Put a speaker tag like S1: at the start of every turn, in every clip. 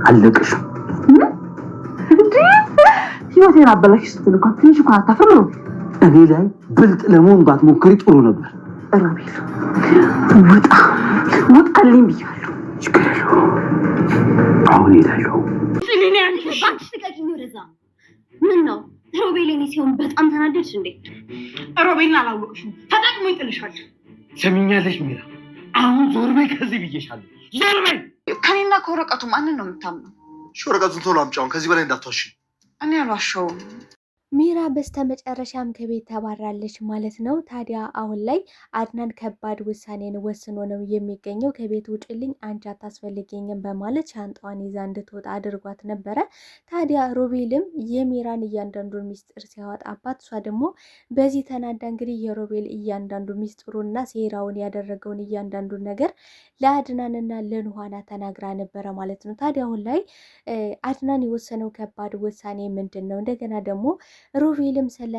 S1: አለቅሽም እንዴ? ህይወቴን አበላሽ ስትል እንኳን ትንሽ እንኳን አታፍርም? እኔ ላይ ብልጥ ለመሆን ባትሞክሪ ጥሩ ነበር። ሮቤል ውጣልኝ ብያለሁ። ችግር የለውም አሁን ሄዳለሁ።
S2: ምን ነው ሮቤል እኔ ሲሆን በጣም ተናደድሽ እንዴ?
S3: ሮቤልን አላወቅሽም፣ ተጠቅሞ ይጥልሻል።
S1: ሰሚኛለሽ ሚራ፣ አሁን ዞር በይ ከዚህ ብዬሻለሁ። ዞር በይ።
S4: ከኔና ከወረቀቱ ማንን ነው የምታምነው?
S5: ወረቀቱን ቶሎ አምጪውን፣ ከዚህ በላይ እንዳትዋሺ።
S4: እኔ አልዋሸውም።
S6: ሚራ በስተመጨረሻም ከቤት ተባራለች ማለት ነው። ታዲያ አሁን ላይ አድናን ከባድ ውሳኔን ወስኖ ነው የሚገኘው። ከቤት ውጭልኝ፣ አንቺ አታስፈልገኝም በማለት ሻንጣዋን ይዛ እንድትወጣ አድርጓት ነበረ። ታዲያ ሮቤልም የሚራን እያንዳንዱን ሚስጥር ሲያወጣባት፣ እሷ ደግሞ በዚህ ተናዳ እንግዲህ የሮቤል እያንዳንዱ ሚስጥሩና ሴራውን ያደረገውን እያንዳንዱን ነገር ለአድናንና ለኑሃና ተናግራ ነበረ ማለት ነው። ታዲያ አሁን ላይ አድናን የወሰነው ከባድ ውሳኔ ምንድን ነው? እንደገና ደግሞ ሮቤልም ስለ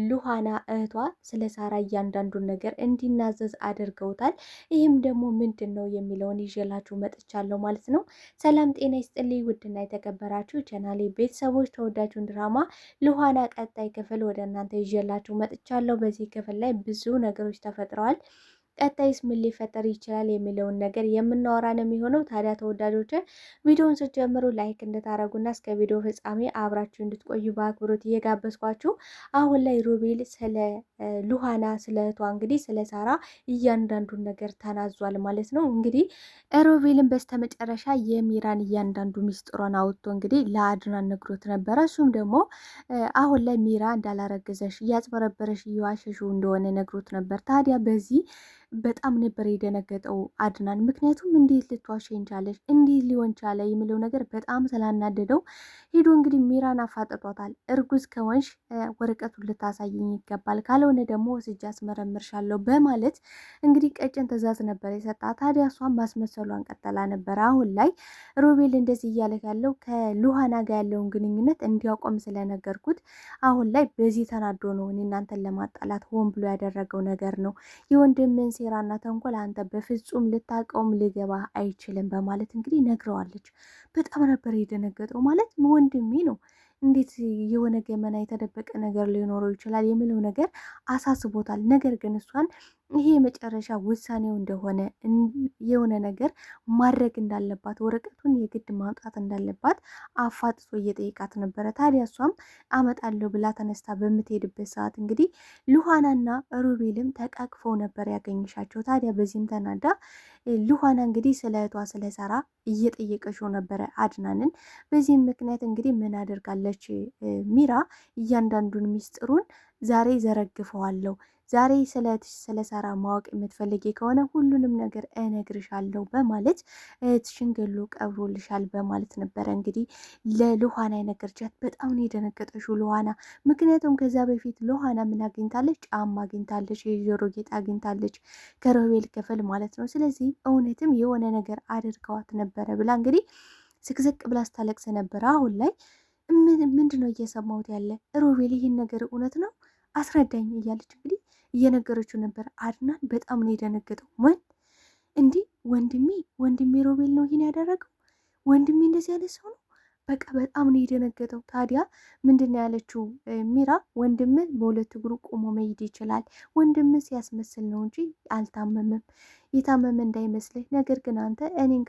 S6: ሉሃና እህቷ ስለ ሳራ እያንዳንዱን ነገር እንዲናዘዝ አድርገውታል። ይህም ደግሞ ምንድን ነው የሚለውን ይዤላችሁ መጥቻለሁ ማለት ነው። ሰላም ጤና ይስጥልኝ ውድና የተከበራችሁ ቻናሌ ቤተሰቦች፣ ተወዳጁን ድራማ ሉሃና ቀጣይ ክፍል ወደ እናንተ ይዤላችሁ መጥቻለሁ። በዚህ ክፍል ላይ ብዙ ነገሮች ተፈጥረዋል። ቀጣይስ ምን ሊፈጠር ይችላል የሚለውን ነገር የምናወራ ነው የሚሆነው። ታዲያ ተወዳጆች ቪዲዮውን ስትጀምሩ ላይክ እንድታረጉና እስከ ቪዲዮ ፍጻሜ አብራችሁ እንድትቆዩ በአክብሮት እየጋበዝኳችሁ፣ አሁን ላይ ሮቤል ስለ ሉሃና ስለ እህቷ እንግዲህ ስለ ሳራ እያንዳንዱን ነገር ተናዟል ማለት ነው። እንግዲህ ሮቤልን በስተመጨረሻ የሚራን እያንዳንዱ ሚስጥሯን አውጥቶ እንግዲህ ለአድናን ነግሮት ነበረ። እሱም ደግሞ አሁን ላይ ሚራ እንዳላረገዘሽ እያጭበረበረሽ እየዋሸሹ እንደሆነ ነግሮት ነበር። ታዲያ በዚህ በጣም ነበር የደነገጠው አድናን። ምክንያቱም እንዴት ልትዋሸኝ ቻለች? እንዴት ሊሆን ቻለ የሚለው ነገር በጣም ስላናደደው ሄዶ እንግዲህ ሚራን አፋጥጧታል። እርጉዝ ከሆንሽ ወረቀቱን ልታሳየኝ ይገባል፣ ካልሆነ ደግሞ ወስጄ አስመረምርሻለሁ በማለት እንግዲህ ቀጭን ትዕዛዝ ነበር የሰጣት። ታዲያ እሷን ማስመሰሏን ቀጠላ ነበር። አሁን ላይ ሮቤል እንደዚህ እያለ ያለው ከሉሃና ጋር ያለውን ግንኙነት እንዲያቆም ስለነገርኩት አሁን ላይ በዚህ ተናዶ ነው እናንተን ለማጣላት ሆን ብሎ ያደረገው ነገር ነው። የወንድምን ሴራና ተንኮል አንተ በፍጹም ልታቀውም ሊገባ አይችልም በማለት እንግዲህ ነግረዋለች። በጣም ነበር የደነገጠው። ማለት ወንድሜ ነው፣ እንዴት የሆነ ገመና የተደበቀ ነገር ሊኖረው ይችላል የሚለው ነገር አሳስቦታል። ነገር ግን እሷን ይሄ የመጨረሻ ውሳኔው እንደሆነ የሆነ ነገር ማድረግ እንዳለባት ወረቀቱን የግድ ማውጣት እንዳለባት አፋጥጦ እየጠየቃት ነበረ። ታዲያ እሷም አመጣለሁ ብላ ተነስታ በምትሄድበት ሰዓት እንግዲህ ሉሃናና ሮቤልም ተቃቅፈው ነበር ያገኘሻቸው። ታዲያ በዚህም ተናዳ ሉሃና እንግዲህ ስለ እህቷ ስለ ሳራ እየጠየቀችው ነበረ አድናንን። በዚህም ምክንያት እንግዲህ ምን አደርጋለች ሚራ እያንዳንዱን ሚስጥሩን ዛሬ ዘረግፈዋለሁ፣ ዛሬ ስለ ሳራ ማወቅ የምትፈልጊ ከሆነ ሁሉንም ነገር እነግርሻለሁ በማለት እህትሽን ገሎ ቀብሮልሻል በማለት ነበረ እንግዲህ ለሉሃና የነገረቻት። በጣም ነው የደነገጠችው ሉሃና። ምክንያቱም ከዛ በፊት ሉሃና ምን አግኝታለች? ጫማ አግኝታለች፣ የጆሮ ጌጥ አግኝታለች ከሮቤል ክፍል ማለት ነው። ስለዚህ እውነትም የሆነ ነገር አድርገዋት ነበረ ብላ እንግዲህ ስቅስቅ ብላ ስታለቅስ ነበረ። አሁን ላይ ምንድን ነው እየሰማሁት ያለ? ሮቤል ይህን ነገር እውነት ነው አስረዳኝ እያለች እንግዲህ እየነገረችው ነበር። አድናን በጣም ነው የደነገጠው። ምን እንዲህ ወንድሜ ሮቤል ነው ይህን ያደረገው? ወንድሜ እንደዚህ ያለ ሰው ነው? በቃ በጣም ነው የደነገጠው። ታዲያ ምንድን ነው ያለችው ሚራ? ወንድም በሁለት እግሩ ቆሞ መሄድ ይችላል፣ ወንድም ሲያስመስል ነው እንጂ አልታመመም፣ የታመመ እንዳይመስልህ። ነገር ግን አንተ እኔን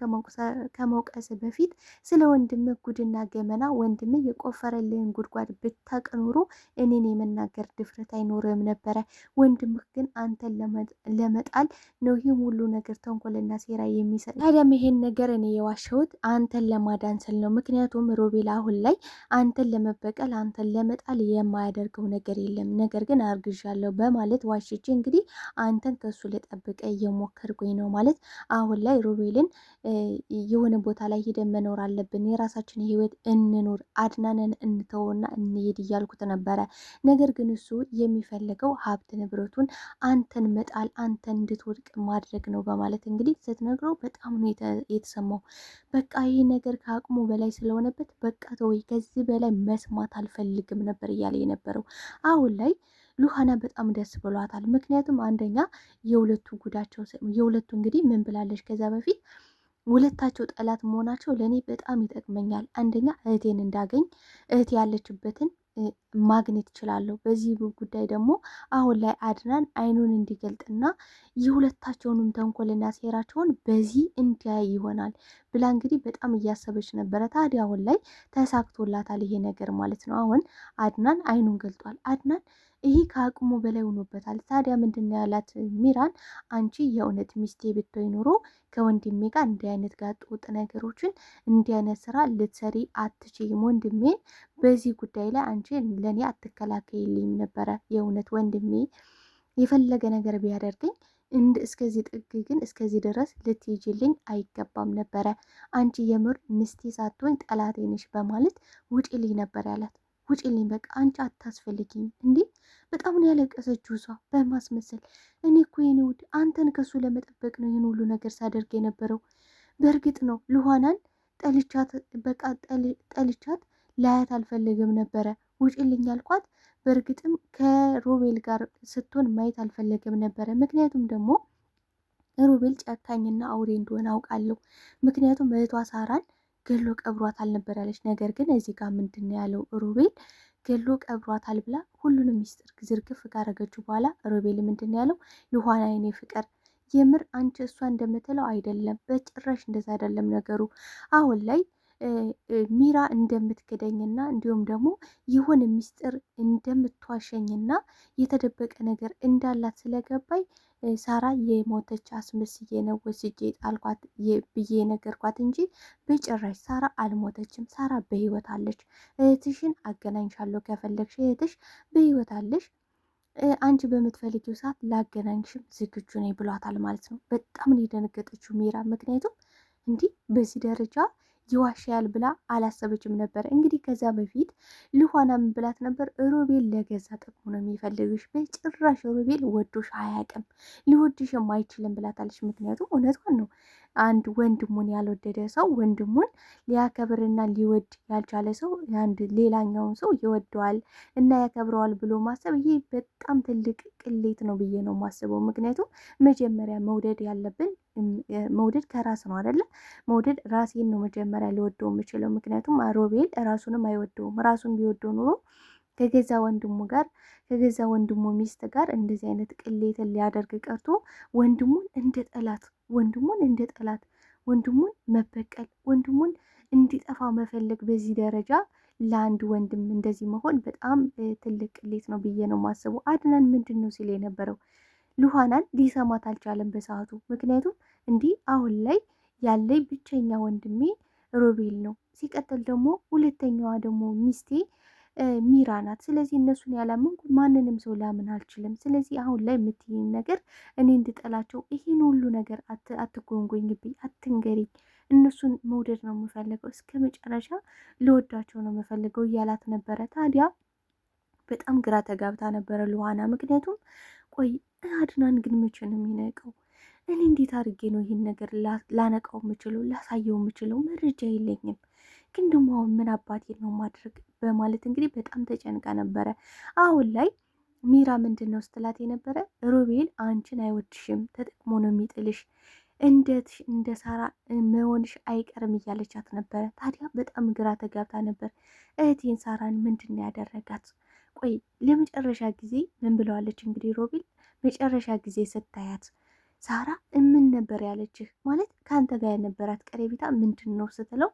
S6: ከመውቀስ በፊት ስለ ወንድም ጉድና ገመና ወንድም የቆፈረልህን ጉድጓድ ብታውቅ ኖሮ እኔን የመናገር ድፍረት አይኖርም ነበረ። ወንድምህ ግን አንተን ለመጣል ነው ይህም ሁሉ ነገር ተንኮልና ሴራ የሚሰጥ። ታዲያም ይሄን ነገር እኔ የዋሸሁት አንተን ለማዳን ስል ነው። ምክንያቱም ሮቤል አሁን ላይ አንተን ለመበቀል አንተን ለመጣል የማያደርገው ነገር የለም። ነገር ግን አርግዣለሁ በማለት ዋሽቼ እንግዲህ አንተን ከሱ ልጠብቀ እየሞከርኩኝ ነው ማለት። አሁን ላይ ሮቤልን የሆነ ቦታ ላይ ሄደን መኖር አለብን፣ የራሳችን ህይወት እንኖር፣ አድናንን እንተውና እንሄድ እያልኩት ነበረ። ነገር ግን እሱ የሚፈልገው ሀብት ንብረቱን አንተን መጣል፣ አንተን እንድትወድቅ ማድረግ ነው በማለት እንግዲህ ስትነግረው በጣም ነው የተሰማው። በቃ ይህ ነገር ከአቅሙ በላይ ስለሆነበት በቃ ተወይ፣ ከዚህ በላይ መስማት አልፈልግም ነበር እያለ የነበረው። አሁን ላይ ሉሃና በጣም ደስ ብሏታል። ምክንያቱም አንደኛ የሁለቱ ጉዳቸው የሁለቱ እንግዲህ ምን ብላለች ከዛ በፊት ሁለታቸው ጠላት መሆናቸው ለእኔ በጣም ይጠቅመኛል። አንደኛ እህቴን እንዳገኝ እህቴ ያለችበትን ማግኘት እችላለሁ። በዚህ ጉዳይ ደግሞ አሁን ላይ አድናን አይኑን እንዲገልጥና የሁለታቸውንም ተንኮልና ሴራቸውን በዚህ እንዲያይ ይሆናል ብላ እንግዲህ በጣም እያሰበች ነበረ። ታዲያ አሁን ላይ ተሳክቶላታል ይሄ ነገር ማለት ነው። አሁን አድናን አይኑን ገልጧል። አድናን ይሄ ከአቅሙ በላይ ሆኖበታል። ታዲያ ምንድን ነው ያላት ሚራን፣ አንቺ የእውነት ሚስቴ ብትሆይ ኑሮ ከወንድሜ ጋር እንዲህ አይነት ጋጥ ወጥ ነገሮችን እንዲህ አይነት ስራ ልትሰሪ አትችይም። ወንድሜን በዚህ ጉዳይ ላይ አንቺ ለእኔ አትከላከይልኝም ነበረ። የእውነት ወንድሜ የፈለገ ነገር ቢያደርገኝ እስከዚህ ጥግ ግን እስከዚህ ድረስ ልትይጅልኝ አይገባም ነበረ። አንቺ የምር ሚስቴ ሳትሆኝ ጠላቴ ነሽ በማለት ውጪልኝ ነበር ያላት። ውጪልኝ በቃ አንቺ አታስፈልጊኝ። እንዲህ በጣም ነው ያለቀሰችው እሷ በማስመሰል። እኔ እኮ የኔ ውድ አንተን ከሱ ለመጠበቅ ነው ይህን ሁሉ ነገር ሳደርግ የነበረው። በእርግጥ ነው ልኋናን ጠልቻት፣ በቃ ጠልቻት ላያት አልፈለግም ነበረ። ውጪልኝ ያልኳት በእርግጥም ከሮቤል ጋር ስትሆን ማየት አልፈለግም ነበረ። ምክንያቱም ደግሞ ሮቤል ጨካኝና አውሬ እንደሆነ አውቃለሁ። ምክንያቱም እህቷ ሳራን ገሎ ቀብሯታል ነበር ያለች። ነገር ግን እዚህ ጋር ምንድን ነው ያለው ሮቤል ገሎ ቀብሯታል ብላ ሁሉንም ሚስጥር ዝርግፍ ካረገችው በኋላ ሮቤል ምንድን ነው ያለው? ልኋና የኔ ፍቅር የምር አንቺ እሷ እንደምትለው አይደለም፣ በጭራሽ እንደዛ አይደለም ነገሩ። አሁን ላይ ሚራ እንደምትክደኝና እንዲሁም ደግሞ የሆነ ሚስጥር እንደምትዋሸኝና የተደበቀ ነገር እንዳላት ስለገባኝ ሳራ የሞተች አስመስዬ ነው ወስጄ ጣልኳት ብዬ ነገርኳት እንጂ በጭራሽ ሳራ አልሞተችም። ሳራ በህይወት አለች። እህትሽን አገናኝሻለሁ ከፈለግሽ፣ እህትሽ በህይወት አለሽ። አንቺ በምትፈልጊው ሰዓት ላገናኝሽም ዝግጁ ነኝ ብሏታል ማለት ነው። በጣም ነው የደነገጠችው ሚራ። ምክንያቱም እንዲህ በዚህ ደረጃ ይዋሻያል ብላ አላሰበችም ነበር። እንግዲህ ከዛ በፊት ልኋና ምን ብላት ነበር? ሮቤል ለገዛ ጥቅሙ ነው የሚፈልግሽ፣ በጭራሽ ሮቤል ወዶሽ አያውቅም፣ ሊወድሽም አይችልም ብላታለች። ምክንያቱም እውነቷን ነው። አንድ ወንድሙን ያልወደደ ሰው ወንድሙን ሊያከብርና ሊወድ ያልቻለ ሰው አንድ ሌላኛውን ሰው ይወደዋል እና ያከብረዋል ብሎ ማሰብ ይሄ በጣም ትልቅ ቅሌት ነው ብዬ ነው ማስበው። ምክንያቱም መጀመሪያ መውደድ ያለብን መውደድ ከራስ ነው አይደለ? መውደድ ራሴን ነው መጀመሪያ ሊወደው የምችለው። ምክንያቱም ሮቤል ራሱንም አይወደውም። ራሱን ቢወደው ኑሮ ከገዛ ወንድሙ ጋር ከገዛ ወንድሙ ሚስት ጋር እንደዚህ አይነት ቅሌትን ሊያደርግ ቀርቶ ወንድሙን እንደ ጠላት ወንድሙን መበቀል ወንድሙን እንዲጠፋ መፈለግ በዚህ ደረጃ ለአንድ ወንድም እንደዚህ መሆን በጣም ትልቅ ቅሌት ነው ብዬ ነው ማስበው። አድናን ምንድን ነው ሲል የነበረው ልኋናን ሊሰማት አልቻለም በሰዓቱ። ምክንያቱም እንዲህ አሁን ላይ ያለኝ ብቸኛ ወንድሜ ሮቤል ነው። ሲቀጥል ደግሞ ሁለተኛዋ ደግሞ ሚስቴ ሚራ ናት። ስለዚህ እነሱን ያላመንኩ ማንንም ሰው ላምን አልችልም። ስለዚህ አሁን ላይ የምትይኝ ነገር እኔ እንድጠላቸው ይህን ሁሉ ነገር አትጎንጎኝብኝ፣ አትንገሪኝ። እነሱን መውደድ ነው የምፈልገው፣ እስከ መጨረሻ ልወዳቸው ነው የምፈልገው እያላት ነበረ። ታዲያ በጣም ግራ ተጋብታ ነበረ ልኋና። ምክንያቱም ቆይ አድናን ግን መቼ ነው የሚነቀው? እኔ እንዴት አድርጌ ነው ይህን ነገር ላነቃው የምችለው ላሳየው የምችለው? መረጃ የለኝም። ግን ደግሞ አሁን ምን አባቴ ነው ማድረግ በማለት እንግዲህ በጣም ተጨንቃ ነበረ። አሁን ላይ ሚራ ምንድን ነው ስትላት የነበረ ሮቤል አንቺን አይወድሽም፣ ተጠቅሞ ነው የሚጥልሽ፣ እንደ ሳራ መሆንሽ አይቀርም እያለቻት ነበረ። ታዲያ በጣም ግራ ተጋብታ ነበር። እህቴን ሳራን ምንድን ነው ያደረጋት? ቆይ ለመጨረሻ ጊዜ ምን ብለዋለች? እንግዲህ ሮቤል መጨረሻ ጊዜ ስታያት ሳራ ምን ነበር ያለችህ? ማለት ከአንተ ጋር የነበራት ቀረቤታ ምንድን ነው ስትለው፣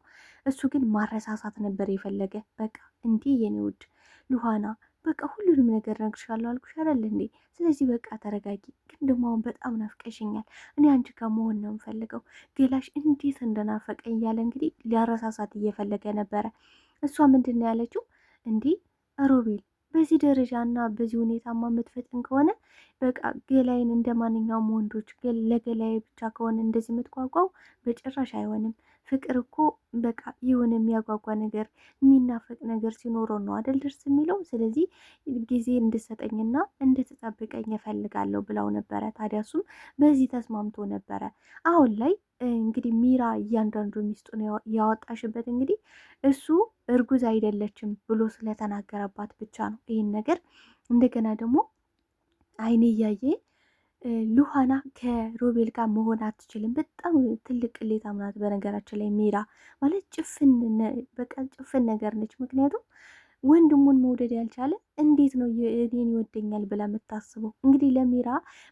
S6: እሱ ግን ማረሳሳት ነበር የፈለገ። በቃ እንዲህ የኔ ውድ ልኋና በቃ ሁሉንም ነገር ነግርሻለሁ አልኩሽ አይደል እንዴ? ስለዚህ በቃ ተረጋጊ። ግን ደግሞ አሁን በጣም ናፍቀሽኛል። እኔ አንቺ ጋር መሆን ነው የምፈልገው። ገላሽ እንዴት እንደናፈቀኝ እያለ እንግዲህ ሊያረሳሳት እየፈለገ ነበረ። እሷ ምንድን ነው ያለችው? እንዲህ ሮቤል በዚህ ደረጃ እና በዚህ ሁኔታማ የምትፈጥን ከሆነ በቃ ገላይን እንደ ማንኛውም ወንዶች ለገላይ ብቻ ከሆነ እንደዚህ የምትጓጓው በጭራሽ አይሆንም። ፍቅር እኮ በቃ የሆነ የሚያጓጓ ነገር የሚናፈቅ ነገር ሲኖረው ነው አደል ደርስ የሚለው። ስለዚህ ጊዜ እንድሰጠኝና እንድትጠብቀኝ እፈልጋለሁ ብለው ነበረ። ታዲያ እሱም በዚህ ተስማምቶ ነበረ። አሁን ላይ እንግዲህ ሚራ እያንዳንዱ ሚስጡን ያወጣሽበት እንግዲህ እሱ እርጉዝ አይደለችም ብሎ ስለተናገረባት ብቻ ነው ይህን ነገር። እንደገና ደግሞ አይኔ እያየ ሉሃና ከሮቤል ጋር መሆን አትችልም። በጣም ትልቅ ቅሌታም ናት። በነገራችን ላይ ሚራ ማለት በቃ ጭፍን ነገር ነች። ምክንያቱም ወንድሙን መውደድ ያልቻለ እንዴት ነው እኔን ይወደኛል ብላ የምታስበው? እንግዲህ ለሚራ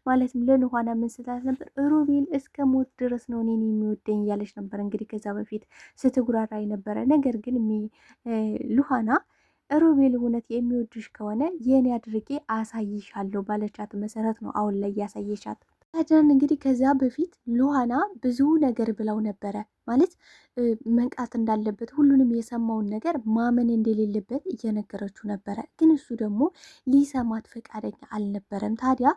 S6: ማለትም ለሉሃና ምን ስላት ነበር? ሮቤል እስከ ሞት ድረስ ነው እኔን የሚወደኝ እያለች ነበር። እንግዲህ ከዛ በፊት ስትጉራራ ነበረ። ነገር ግን ሉሃና ሮቤል እውነት የሚወድሽ ከሆነ የኔ አድርጌ አሳይሻለሁ ባለቻት መሰረት ነው አሁን ላይ ያሳየቻት። ታዲያን እንግዲህ ከዚያ በፊት ሉሃና ብዙ ነገር ብለው ነበረ ማለት መንቃት እንዳለበት ሁሉንም የሰማውን ነገር ማመን እንደሌለበት እየነገረችው ነበረ። ግን እሱ ደግሞ ሊሰማት ፈቃደኛ አልነበረም። ታዲያ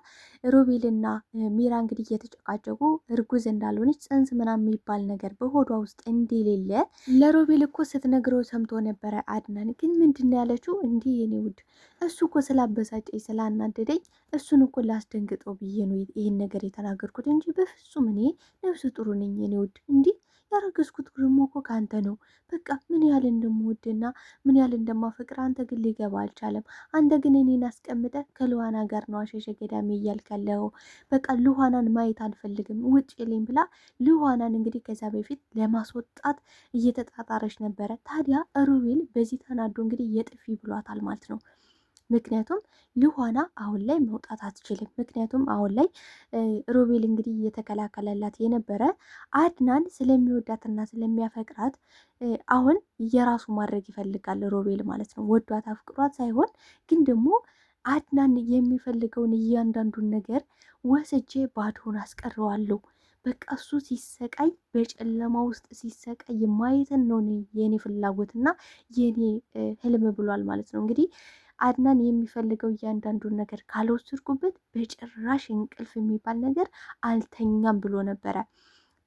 S6: ሮቤልና ሚራ እንግዲህ እየተጨቃጨቁ እርጉዝ እንዳልሆነች ጽንስ ምናምን የሚባል ነገር በሆዷ ውስጥ እንደሌለ ለሮቤል እኮ ስትነግረው ሰምቶ ነበረ አድናን። ግን ምንድን ነው ያለችው? እንዲህ የኔ ውድ እሱ እኮ ስላበሳጨኝ ስላናደደኝ እሱን እኮ ላስደንግጠው ብዬ ነው ይህን ነገር የተናገርኩት እንጂ በፍጹም እኔ ነፍሰ ጡር ነኝ የኔ ውድ። እንዲህ ያረገዝኩት ደግሞ እኮ ከአንተ ነው። በቃ ምን ያህል እንደምወድና ምን ያህል እንደማፈቅር አንተ ግን ሊገባ አልቻለም። አንተ ግን እኔን አስቀምጠ ከሉሃና ጋር ነው አሸሸ ገዳሜ እያልክ ያለው። በቃ ሉሃናን ማየት አልፈልግም ውጭ ልኝ ብላ ሉሃናን እንግዲህ ከዛ በፊት ለማስወጣት እየተጣጣረች ነበረ። ታዲያ ሮቤል በዚህ ተናዶ እንግዲህ የጥፊ ብሏታል ማለት ነው። ምክንያቱም ሉሃና አሁን ላይ መውጣት አትችልም። ምክንያቱም አሁን ላይ ሮቤል እንግዲህ እየተከላከለላት የነበረ አድናን ስለሚወዳትና ስለሚያፈቅራት አሁን የራሱ ማድረግ ይፈልጋል ሮቤል ማለት ነው። ወዷት አፍቅሯት ሳይሆን ግን ደግሞ አድናን የሚፈልገውን እያንዳንዱን ነገር ወስጄ ባዶን አስቀረዋለሁ። በቃ እሱ ሲሰቃይ በጨለማ ውስጥ ሲሰቃይ ማየትን ነው የኔ ፍላጎትና የኔ ህልም ብሏል ማለት ነው። እንግዲህ አድናን የሚፈልገው እያንዳንዱን ነገር ካልወሰድኩበት በጭራሽ እንቅልፍ የሚባል ነገር አልተኛም ብሎ ነበረ።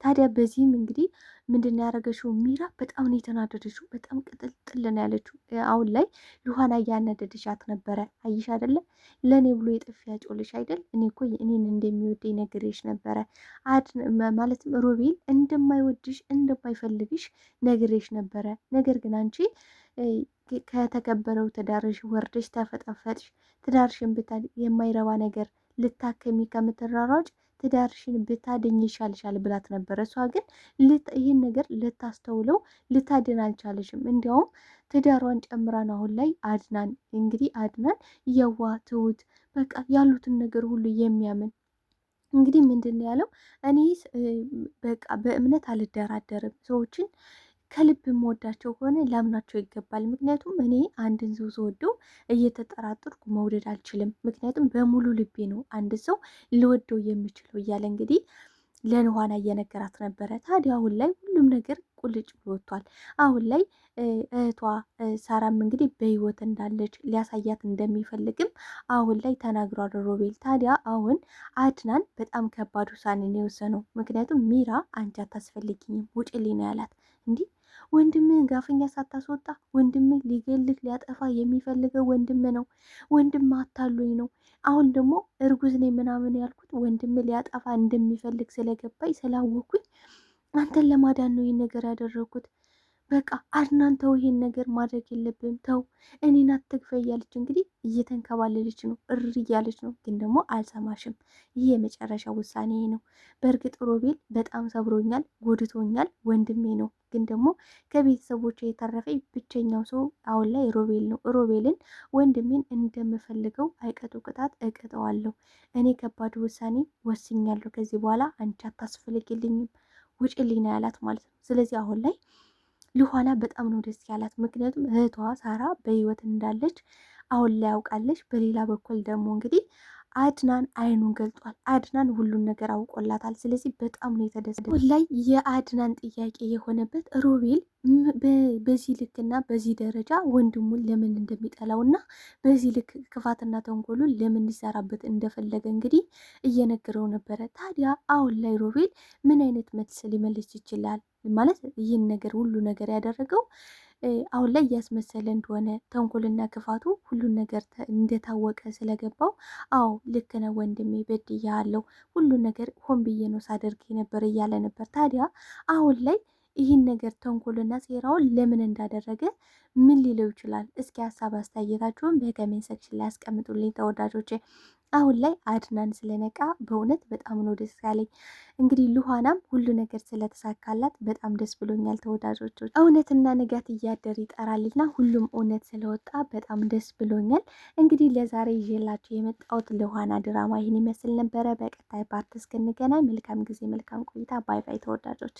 S6: ታዲያ በዚህም እንግዲህ ምንድን ያደረገችው ሚራ በጣም ነው የተናደደችው። በጣም ቅጥልጥል ነው ያለችው። አሁን ላይ ሉሃና እያናደደቻት ነበረ። አይሽ አይደለ ለእኔ ብሎ የጥፊ ያጮልሽ አይደል? እኔ እኮ እኔን እንደሚወደኝ ነግሬሽ ነበረ። ማለትም ሮቤል እንደማይወድሽ እንደማይፈልግሽ ነግሬሽ ነበረ። ነገር ግን አንቺ ከተከበረው ትዳርሽ ወርደሽ ተፈጠፈጥሽ። ትዳርሽን የማይረባ ነገር ልታከሚ ከምትራራጭ ትዳርሽን ብታድኝ ይሻልሻል ብላት ነበረ። እሷ ግን ይህን ነገር ልታስተውለው ልታድን አልቻለሽም። እንዲያውም ትዳሯን ጨምራን አሁን ላይ አድናን እንግዲህ አድናን የዋ ትሁት በቃ ያሉትን ነገር ሁሉ የሚያምን እንግዲህ ምንድን ያለው እኔ በቃ በእምነት አልደራደርም ሰዎችን ከልብ የምወዳቸው ከሆነ ላምናቸው ይገባል። ምክንያቱም እኔ አንድን ሰው ስወደው እየተጠራጠርኩ መውደድ አልችልም። ምክንያቱም በሙሉ ልቤ ነው አንድ ሰው ልወደው የምችለው እያለ እንግዲህ ለኑሃና እየነገራት ነበረ። ታዲያ አሁን ላይ ሁሉም ነገር ቁልጭ ብሎ ወጥቷል። አሁን ላይ እህቷ ሳራም እንግዲህ በህይወት እንዳለች ሊያሳያት እንደሚፈልግም አሁን ላይ ተናግሯል ሮቤል። ታዲያ አሁን አድናን በጣም ከባድ ውሳኔ ነው የወሰነው። ምክንያቱም ሚራ አንቺ አታስፈልጊኝም ውጭልኝ ነው ያላት። እንዲህ ወንድምህን ጋፈኛ ሳታስወጣ ወንድምህ ሊገልህ ሊያጠፋ የሚፈልገው ወንድም ነው። ወንድም አታሉኝ ነው። አሁን ደግሞ እርጉዝ ነኝ ምናምን ያልኩት ወንድምህ ሊያጠፋ እንደሚፈልግ ስለገባኝ ስላወኩኝ አንተን ለማዳን ነው ይህን ነገር ያደረጉት። በቃ አድናን ተው፣ ይሄን ነገር ማድረግ የለብም ተው፣ እኔን አትግፈ እያለች እንግዲህ እየተንከባለለች ነው፣ እሪ እያለች ነው። ግን ደግሞ አልሰማሽም። ይህ የመጨረሻ ውሳኔ ነው። በእርግጥ ሮቤል በጣም ሰብሮኛል፣ ጎድቶኛል፣ ወንድሜ ነው። ግን ደግሞ ከቤተሰቦች የተረፈኝ ብቸኛው ሰው አሁን ላይ ሮቤል ነው። ሮቤልን ወንድሜን እንደምፈልገው አይቀጡ ቅጣት እቀጠዋለሁ። እኔ ከባድ ውሳኔ ወስኛለሁ። ከዚህ በኋላ አንቺ አታስፈልግልኝም፣ ውጭልኝ ነው ያላት ማለት ነው። ስለዚህ አሁን ላይ ሉሃና በጣም ነው ደስ ያላት። ምክንያቱም እህቷ ሳራ በህይወት እንዳለች አሁን ላይ ያውቃለች። በሌላ በኩል ደግሞ እንግዲህ አድናን አይኑን ገልጧል። አድናን ሁሉን ነገር አውቆላታል። ስለዚህ በጣም ነው የተደሰተው። አሁን ላይ የአድናን ጥያቄ የሆነበት ሮቤል በዚህ ልክና በዚህ ደረጃ ወንድሙን ለምን እንደሚጠላው እና በዚህ ልክ ክፋትና ተንኮሉን ለምን ሊሰራበት እንደፈለገ እንግዲህ እየነገረው ነበረ። ታዲያ አሁን ላይ ሮቤል ምን አይነት መልስ ሊመልስ ይችላል? ማለት ይህን ነገር ሁሉ ነገር ያደረገው አሁን ላይ እያስመሰለ እንደሆነ ተንኮልና ክፋቱ ሁሉን ነገር እንደታወቀ ስለገባው አዎ ልክ ነህ ወንድሜ በድያለሁ፣ ሁሉን ነገር ሆን ብዬ ነው ሳደርግ ነበር እያለ ነበር። ታዲያ አሁን ላይ ይህን ነገር ተንኮልና ሴራውን ለምን እንዳደረገ ምን ሊለው ይችላል? እስኪ ሀሳብ አስተያየታችሁን በኮሜንት ሴክሽን ላይ አስቀምጡልኝ ተወዳጆቼ። አሁን ላይ አድናን ስለነቃ በእውነት በጣም ነው ደስ ያለኝ። እንግዲህ ሉሃናም ሁሉ ነገር ስለተሳካላት በጣም ደስ ብሎኛል ተወዳጆች። እውነትና ንጋት እያደር ይጠራልና ሁሉም እውነት ስለወጣ በጣም ደስ ብሎኛል። እንግዲህ ለዛሬ ይዤላችሁ የመጣሁት ሉሃና ድራማ ይህን ይመስል ነበረ። በቀጣይ ፓርት እስክንገናኝ መልካም ጊዜ፣ መልካም ቆይታ። ባይ ባይ ተወዳጆች።